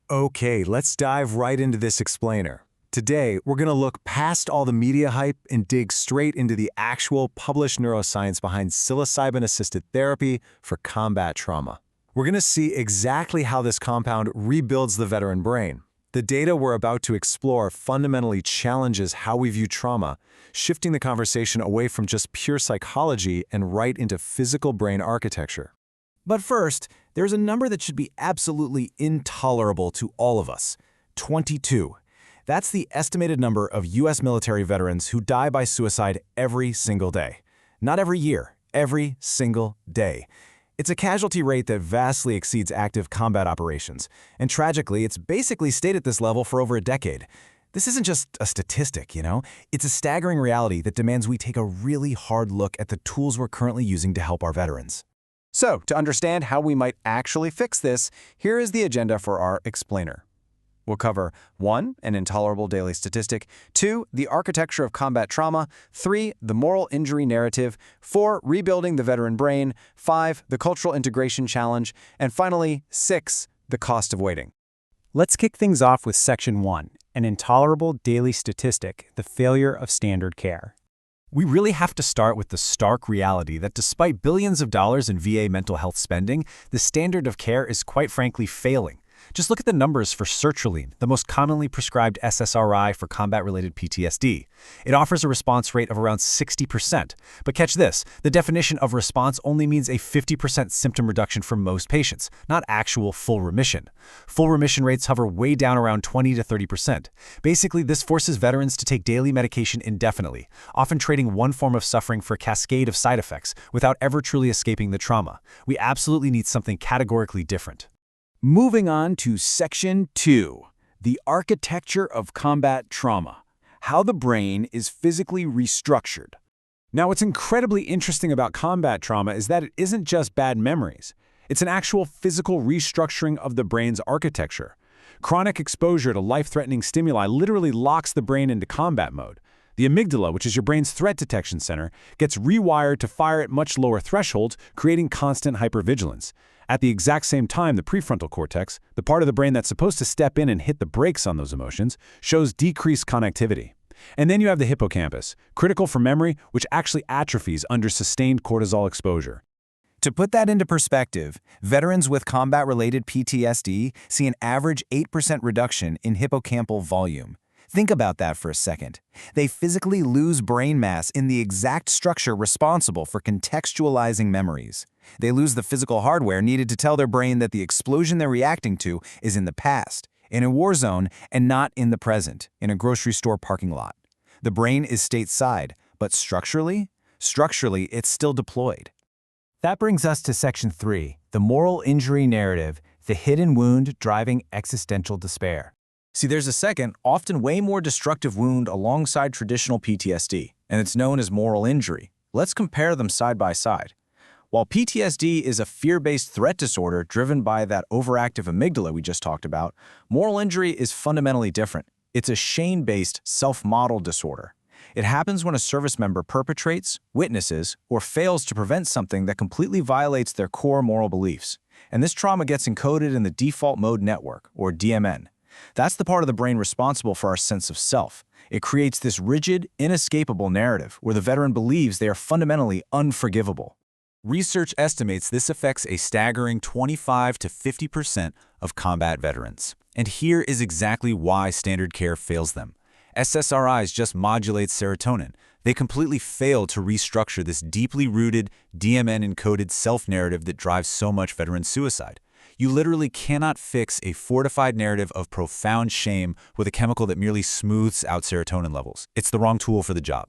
Okay, let's dive right into this explainer. Today, we're going to look past all the media hype and dig straight into the actual published neuroscience behind psilocybin-assisted therapy for combat trauma. We're going to see exactly how this compound rebuilds the veteran brain. The data we're about to explore fundamentally challenges how we view trauma, shifting the conversation away from just pure psychology and right into physical brain architecture. But first, there's a number that should be absolutely intolerable to all of us: 22. That's the estimated number of U.S. military veterans who die by suicide every single day. Not every year, every single day. It's a casualty rate that vastly exceeds active combat operations, and tragically, it's basically stayed at this level for over a decade. This isn't just a statistic, It's a staggering reality that demands we take a really hard look at the tools we're currently using to help our veterans. So, to understand how we might actually fix this, here is the agenda for our explainer. We'll cover 1. An intolerable daily statistic, 2. The architecture of combat trauma, 3. The moral injury narrative, 4. Rebuilding the veteran brain, 5. The cultural integration challenge, and finally, 6. The cost of waiting. Let's kick things off with Section 1, an intolerable daily statistic, the failure of standard care. We really have to start with the stark reality that despite billions of dollars in VA mental health spending, the standard of care is quite frankly failing. Just look at the numbers for sertraline, the most commonly prescribed SSRI for combat-related PTSD. It offers a response rate of around 60%. But catch this, the definition of response only means a 50% symptom reduction for most patients, not actual full remission. Full remission rates hover way down around 20 to 30%. Basically, this forces veterans to take daily medication indefinitely, often trading one form of suffering for a cascade of side effects without ever truly escaping the trauma. We absolutely need something categorically different. Moving on to Section 2, the architecture of combat trauma, how the brain is physically restructured. Now, what's incredibly interesting about combat trauma is that it isn't just bad memories. It's an actual physical restructuring of the brain's architecture. Chronic exposure to life-threatening stimuli literally locks the brain into combat mode. The amygdala, which is your brain's threat detection center, gets rewired to fire at much lower thresholds, creating constant hypervigilance. At the exact same time, the prefrontal cortex, the part of the brain that's supposed to step in and hit the brakes on those emotions, shows decreased connectivity. And then you have the hippocampus, critical for memory, which actually atrophies under sustained cortisol exposure. To put that into perspective, veterans with combat-related PTSD see an average 8% reduction in hippocampal volume. Think about that for a second. They physically lose brain mass in the exact structure responsible for contextualizing memories. They lose the physical hardware needed to tell their brain that the explosion they're reacting to is in the past, in a war zone, and not in the present, in a grocery store parking lot. The brain is stateside, but structurally, it's still deployed. That brings us to Section 3, the moral injury narrative, the hidden wound driving existential despair. See, there's a second, often way more destructive wound alongside traditional PTSD, and it's known as moral injury. Let's compare them side by side. While PTSD is a fear-based threat disorder driven by that overactive amygdala we just talked about, moral injury is fundamentally different. It's a shame-based, self-modeled disorder. It happens when a service member perpetrates, witnesses, or fails to prevent something that completely violates their core moral beliefs. And this trauma gets encoded in the default mode network, or DMN. That's the part of the brain responsible for our sense of self. It creates this rigid, inescapable narrative where the veteran believes they are fundamentally unforgivable. Research estimates this affects a staggering 25 to 50% of combat veterans. And here is exactly why standard care fails them. SSRIs just modulate serotonin. They completely fail to restructure this deeply rooted, DMN-encoded self-narrative that drives so much veteran suicide. You literally cannot fix a fortified narrative of profound shame with a chemical that merely smooths out serotonin levels. It's the wrong tool for the job.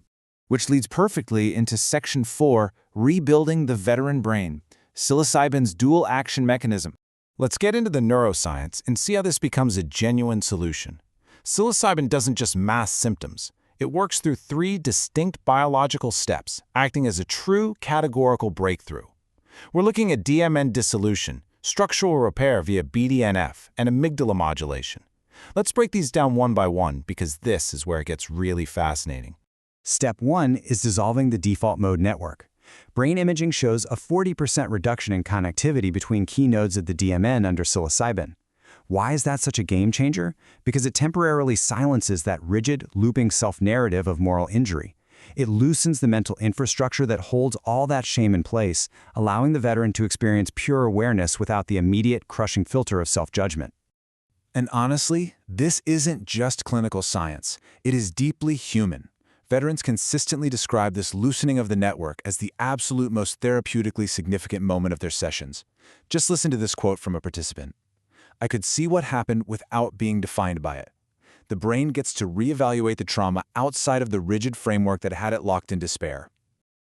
Which leads perfectly into Section 4, rebuilding the veteran brain, psilocybin's dual action mechanism. Let's get into the neuroscience and see how this becomes a genuine solution. Psilocybin doesn't just mask symptoms. It works through 3 distinct biological steps, acting as a true categorical breakthrough. We're looking at DMN dissolution, structural repair via BDNF, and amygdala modulation. Let's break these down one by one because this is where it gets really fascinating. Step 1 is dissolving the default mode network. Brain imaging shows a 40% reduction in connectivity between key nodes of the DMN under psilocybin. Why is that such a game changer? Because it temporarily silences that rigid, looping self-narrative of moral injury. It loosens the mental infrastructure that holds all that shame in place, allowing the veteran to experience pure awareness without the immediate, crushing filter of self-judgment. And honestly, this isn't just clinical science. It is deeply human. Veterans consistently describe this loosening of the network as the absolute most therapeutically significant moment of their sessions. Just listen to this quote from a participant. "I could see what happened without being defined by it. The brain gets to reevaluate the trauma outside of the rigid framework that had it locked in despair."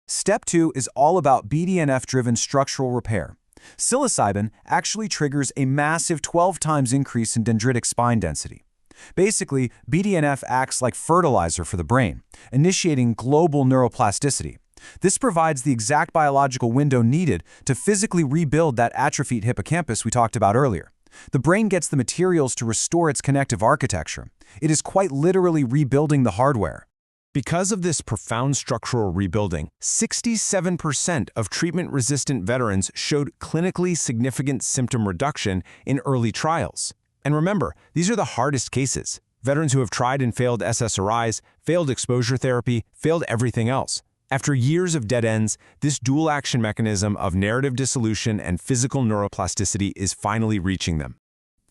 Step 2 is all about BDNF-driven structural repair. Psilocybin actually triggers a massive 12 times increase in dendritic spine density. Basically, BDNF acts like fertilizer for the brain, initiating global neuroplasticity. This provides the exact biological window needed to physically rebuild that atrophied hippocampus we talked about earlier. The brain gets the materials to restore its connective architecture. It is quite literally rebuilding the hardware. Because of this profound structural rebuilding, 67% of treatment-resistant veterans showed clinically significant symptom reduction in early trials. And remember, these are the hardest cases. Veterans who have tried and failed SSRIs, failed exposure therapy, failed everything else. After years of dead ends, this dual-action mechanism of narrative dissolution and physical neuroplasticity is finally reaching them.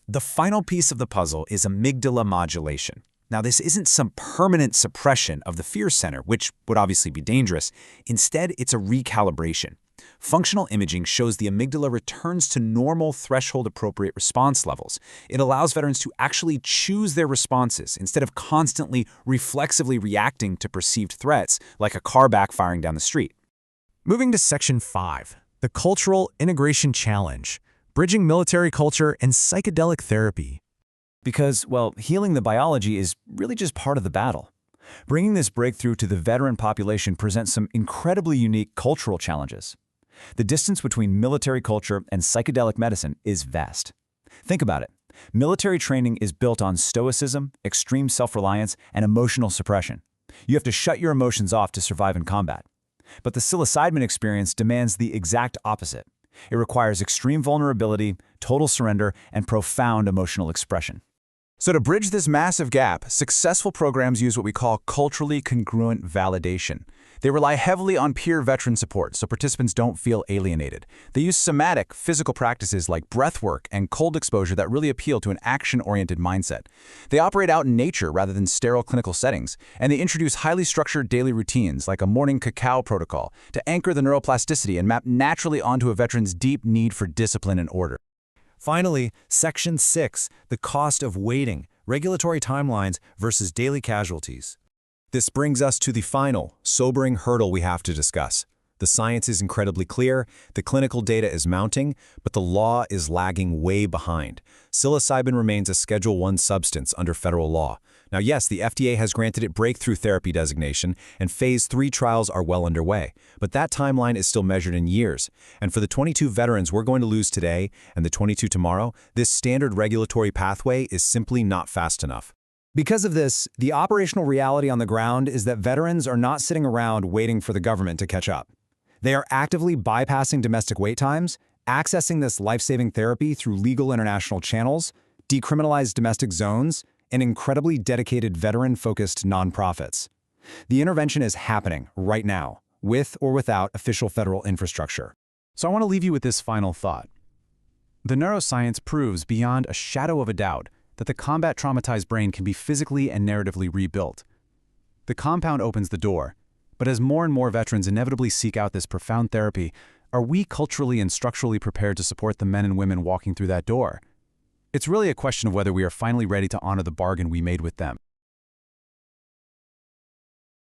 The final piece of the puzzle is amygdala modulation. Now, this isn't some permanent suppression of the fear center, which would obviously be dangerous. Instead, it's a recalibration. Functional imaging shows the amygdala returns to normal threshold-appropriate response levels. It allows veterans to actually choose their responses instead of constantly reflexively reacting to perceived threats like a car backfiring down the street. Moving to Section 5, the Cultural Integration Challenge, Bridging Military Culture and Psychedelic Therapy. Because, well, healing the biology is really just part of the battle. Bringing this breakthrough to the veteran population presents some incredibly unique cultural challenges. The distance between military culture and psychedelic medicine is vast. Think about it. Military training is built on stoicism, extreme self-reliance, and emotional suppression. You have to shut your emotions off to survive in combat. But the psilocybin experience demands the exact opposite. It requires extreme vulnerability, total surrender, and profound emotional expression. So to bridge this massive gap, successful programs use what we call culturally congruent validation. They rely heavily on peer veteran support so participants don't feel alienated. They use somatic, physical practices like breath work and cold exposure that really appeal to an action-oriented mindset. They operate out in nature rather than sterile clinical settings, and they introduce highly structured daily routines like a morning cacao protocol to anchor the neuroplasticity and map naturally onto a veteran's deep need for discipline and order. Finally, Section 6, the cost of waiting, regulatory timelines versus daily casualties. This brings us to the final, sobering hurdle we have to discuss. The science is incredibly clear, the clinical data is mounting, but the law is lagging way behind. Psilocybin remains a Schedule I substance under federal law. Now yes, the FDA has granted it breakthrough therapy designation, and Phase 3 trials are well underway. But that timeline is still measured in years. And for the 22 veterans we're going to lose today, and the 22 tomorrow, this standard regulatory pathway is simply not fast enough. Because of this, the operational reality on the ground is that veterans are not sitting around waiting for the government to catch up. They are actively bypassing domestic wait times, accessing this life-saving therapy through legal international channels, decriminalized domestic zones, and incredibly dedicated veteran-focused nonprofits. The intervention is happening right now, with or without official federal infrastructure. So I want to leave you with this final thought. The neuroscience proves beyond a shadow of a doubt that the combat traumatized brain can be physically and narratively rebuilt. The compound opens the door, but as more and more veterans inevitably seek out this profound therapy, are we culturally and structurally prepared to support the men and women walking through that door? It's really a question of whether we are finally ready to honor the bargain we made with them.